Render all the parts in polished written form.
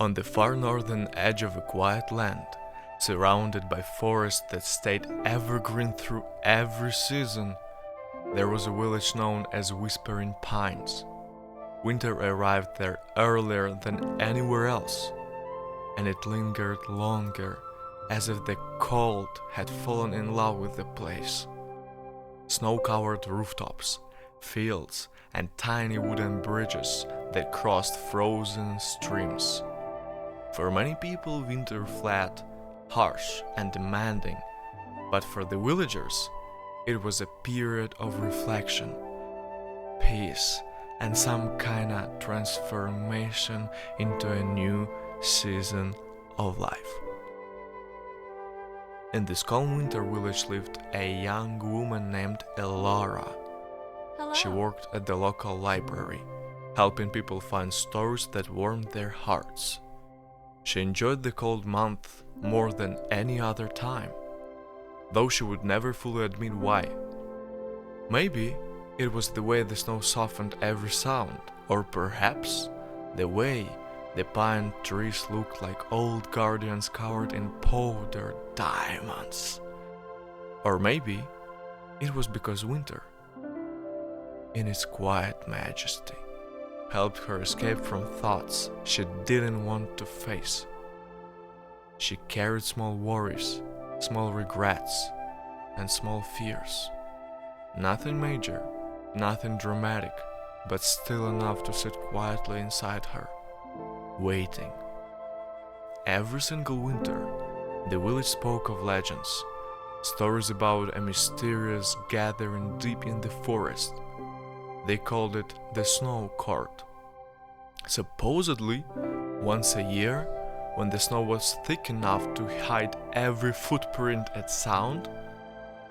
On the far northern edge of a quiet land, surrounded by forests that stayed evergreen through every season, there was a village known as Whispering Pines. Winter arrived there earlier than anywhere else, and it lingered longer, as if the cold had fallen in love with the place. Snow-covered rooftops, fields, and tiny wooden bridges that crossed frozen streams. For many people, winter flat, harsh, and demanding, but for the villagers, it was a period of reflection, peace, and some kinda transformation into a new season of life. In this calm winter village lived a young woman named Elara. She Hello. worked at the local library, helping people find stories that warmed their hearts. She enjoyed the cold month more than any other time, though she would never fully admit why. Maybe it was the way the snow softened every sound, or perhaps the way the pine trees looked like old guardians covered in powdered diamonds. Or maybe it was because winter, in its quiet majesty, helped her escape from thoughts she didn't want to face. She carried small worries, small regrets, and small fears. Nothing major, nothing dramatic, but still enough to sit quietly inside her, waiting. Every single winter, the village spoke of legends, stories about a mysterious gathering deep in the forest. They called it the Snow Court. Supposedly, once a year, when the snow was thick enough to hide every footprint and sound,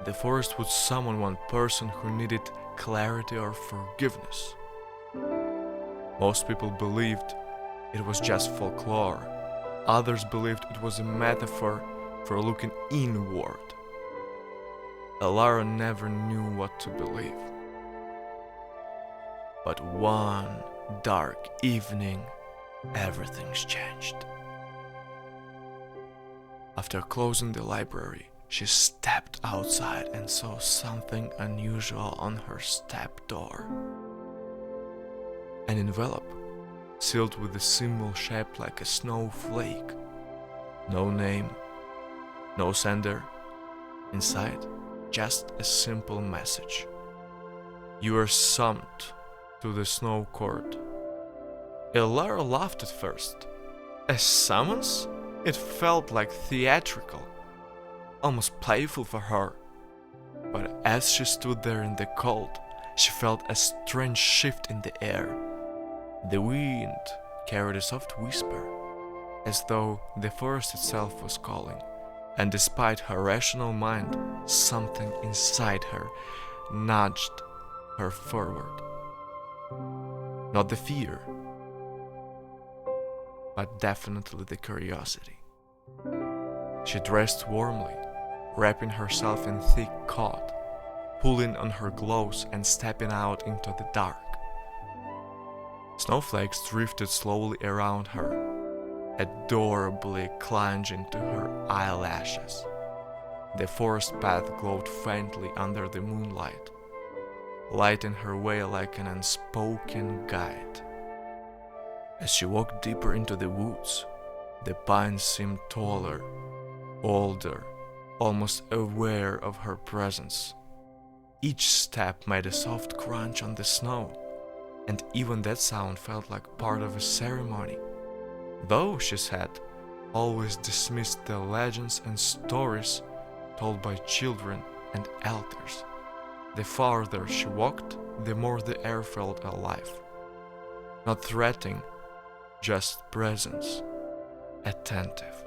the forest would summon one person who needed clarity or forgiveness. Most people believed it was just folklore. Others believed it was a metaphor for looking inward. Elara never knew what to believe. But one dark evening, everything's changed. After closing the library, she stepped outside and saw something unusual on her step door. An envelope, sealed with a symbol shaped like a snowflake. No name, no sender. Inside, just a simple message. You are summoned to the Snow Court. Elara laughed at first. A summons? It felt like theatrical, almost playful for her. But as she stood there in the cold, she felt a strange shift in the air. The wind carried a soft whisper, as though the forest itself was calling. And despite her rational mind, something inside her nudged her forward. Not the fear, but definitely the curiosity. She dressed warmly, wrapping herself in thick coat, pulling on her gloves and stepping out into the dark. Snowflakes drifted slowly around her, adorably clinging to her eyelashes. The forest path glowed faintly under the moonlight, lighting her way like an unspoken guide. As she walked deeper into the woods, the pines seemed taller, older, almost aware of her presence. Each step made a soft crunch on the snow, and even that sound felt like part of a ceremony. Though, she said, always dismissed the legends and stories told by children and elders. The farther she walked, the more the air felt alive. Not threatening, just presence, attentive.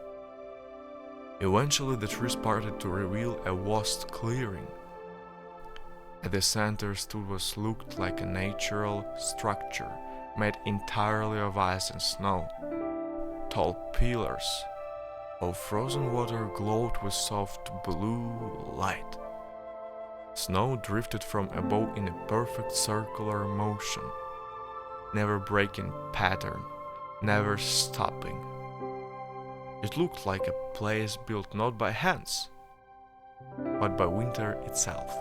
Eventually the trees parted to reveal a vast clearing. At the center stood what looked like a natural structure made entirely of ice and snow. Tall pillars of frozen water glowed with soft blue light. Snow drifted from above in a perfect circular motion, never breaking pattern, never stopping. It looked like a place built not by hands, but by winter itself.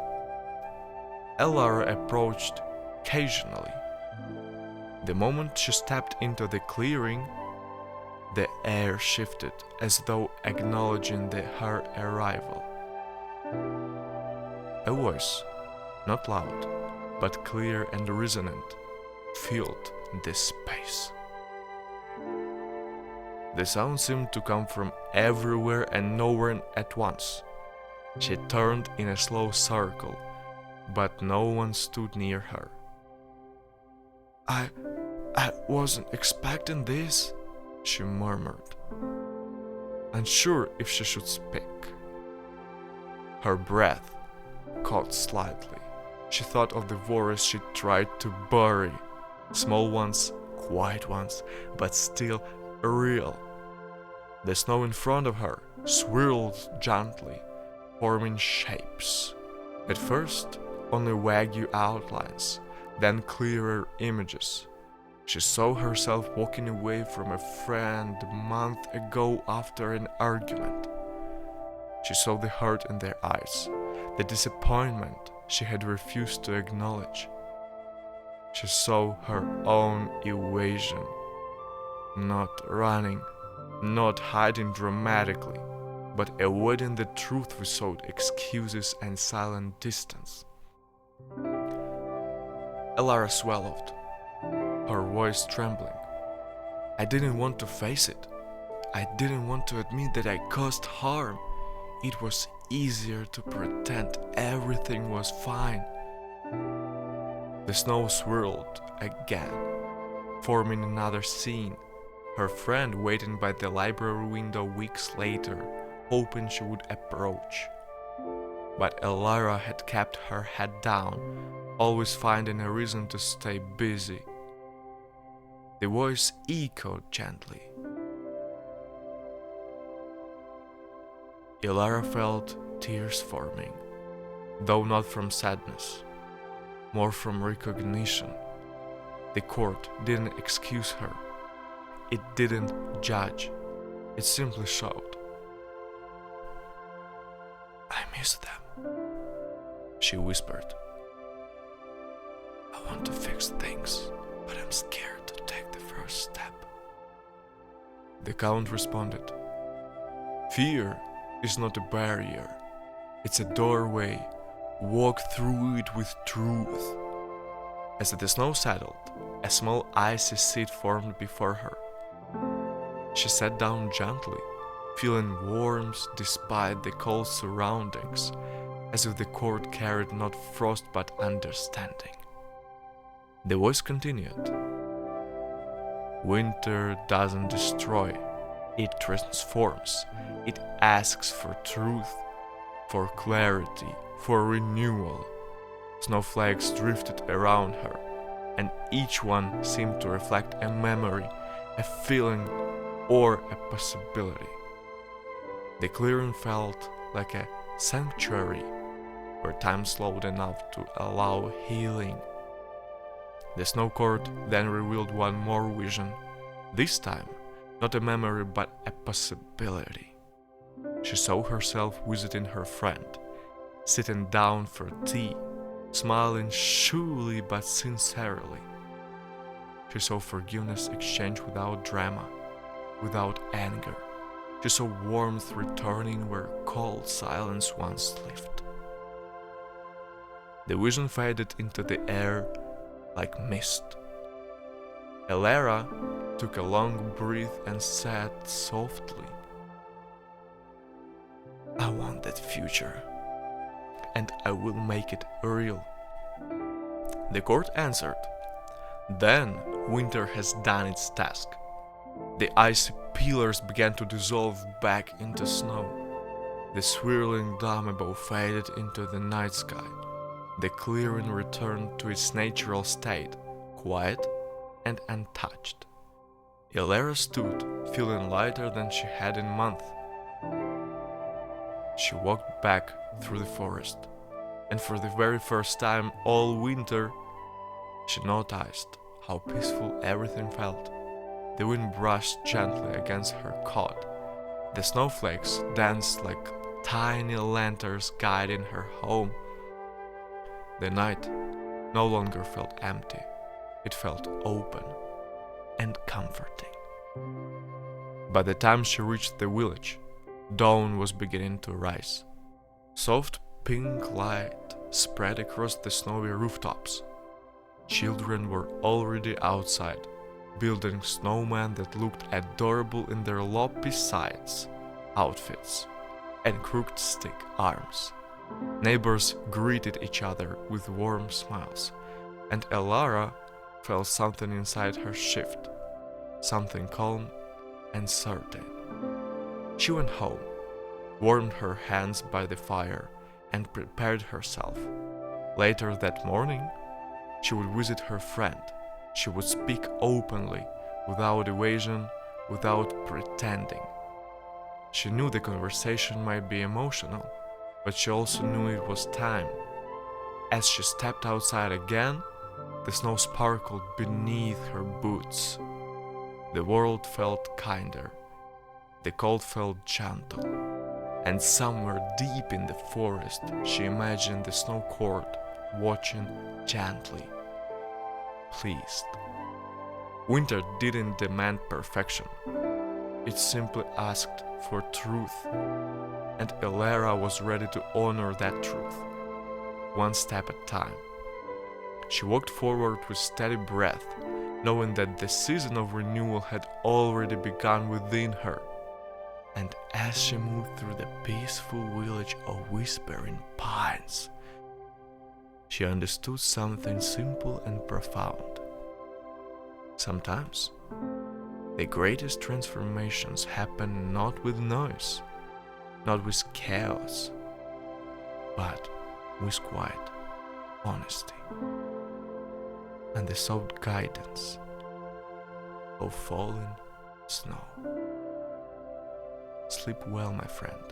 Elara approached occasionally. The moment she stepped into the clearing, the air shifted as though acknowledging her arrival. A voice, not loud, but clear and resonant, filled this space. The sound seemed to come from everywhere and nowhere at once. She turned in a slow circle, but no one stood near her. I wasn't expecting this, she murmured, unsure if she should speak. Her breath caught slightly. She thought of the worries she tried to bury, small ones, quiet ones, but still real. The snow in front of her swirled gently, forming shapes. At first, only vague outlines, then clearer images. She saw herself walking away from a friend a month ago after an argument. She saw the hurt in their eyes, the disappointment she had refused to acknowledge. She saw her own evasion, not running, not hiding dramatically, but avoiding the truth without excuses and silent distance. Elara swallowed, her voice trembling. I didn't want to face it. I didn't want to admit that I caused harm. It was easier to pretend everything was fine. The snow swirled again, forming another scene. Her friend waiting by the library window weeks later, hoping she would approach. But Elara had kept her head down, always finding a reason to stay busy. The voice echoed gently. Elara felt tears forming, though not from sadness, more from recognition. The court didn't excuse her. It didn't judge. It simply showed. I miss them, she whispered. I want to fix things, but I'm scared to take the first step. The Count responded. Fear is not a barrier. It's a doorway. Walk through it with truth. As the snow settled, a small icy seat formed before her. She sat down gently, feeling warmth despite the cold surroundings, as if the court carried not frost but understanding. The voice continued. Winter doesn't destroy, it transforms. It asks for truth, for clarity, for renewal. Snowflakes drifted around her, and each one seemed to reflect a memory, a feeling, or a possibility. The clearing felt like a sanctuary where time slowed enough to allow healing. The snow court then revealed one more vision, this time not a memory but a possibility. She saw herself visiting her friend, sitting down for tea, smiling surely but sincerely. She saw forgiveness exchanged without drama, without anger. She saw warmth returning where cold silence once lived. The vision faded into the air like mist. Elara took a long breath and said softly, I want that future, and I will make it real. The court answered, then winter has done its task. The icy pillars began to dissolve back into snow. The swirling dome above faded into the night sky. The clearing returned to its natural state, quiet and untouched. Elara stood, feeling lighter than she had in months. She walked back through the forest, and for the very first time all winter, she noticed how peaceful everything felt. The wind brushed gently against her coat. The snowflakes danced like tiny lanterns guiding her home. The night no longer felt empty. It felt open and comforting. By the time she reached the village, dawn was beginning to rise. Soft pink light spread across the snowy rooftops. Children were already outside, building snowmen that looked adorable in their loppy sides, outfits, and crooked stick arms. Neighbors greeted each other with warm smiles, and Elara felt something inside her shift, something calm and certain. She went home, warmed her hands by the fire, and prepared herself. Later that morning, she would visit her friend. She would speak openly, without evasion, without pretending. She knew the conversation might be emotional, but she also knew it was time. As she stepped outside again, the snow sparkled beneath her boots. The world felt kinder. The cold felt gentle. And somewhere deep in the forest, she imagined the snow court watching gently, pleased. Winter didn't demand perfection. It simply asked for truth, and Elara was ready to honor that truth, one step at a time. She walked forward with steady breath, knowing that the season of renewal had already begun within her. And as she moved through the peaceful village of whispering pines, she understood something simple and profound. Sometimes, the greatest transformations happen not with noise, not with chaos, but with quiet honesty and the soft guidance of falling snow. Sleep well, my friend.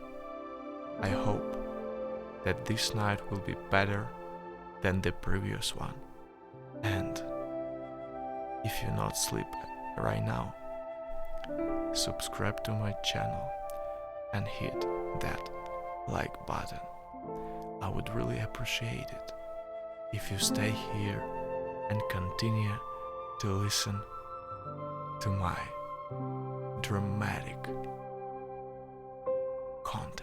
I hope that this night will be better than the previous one. And if you're not asleep right now, subscribe to my channel and hit that like button. I would really appreciate it if you stay here and continue to listen to my dramatic content.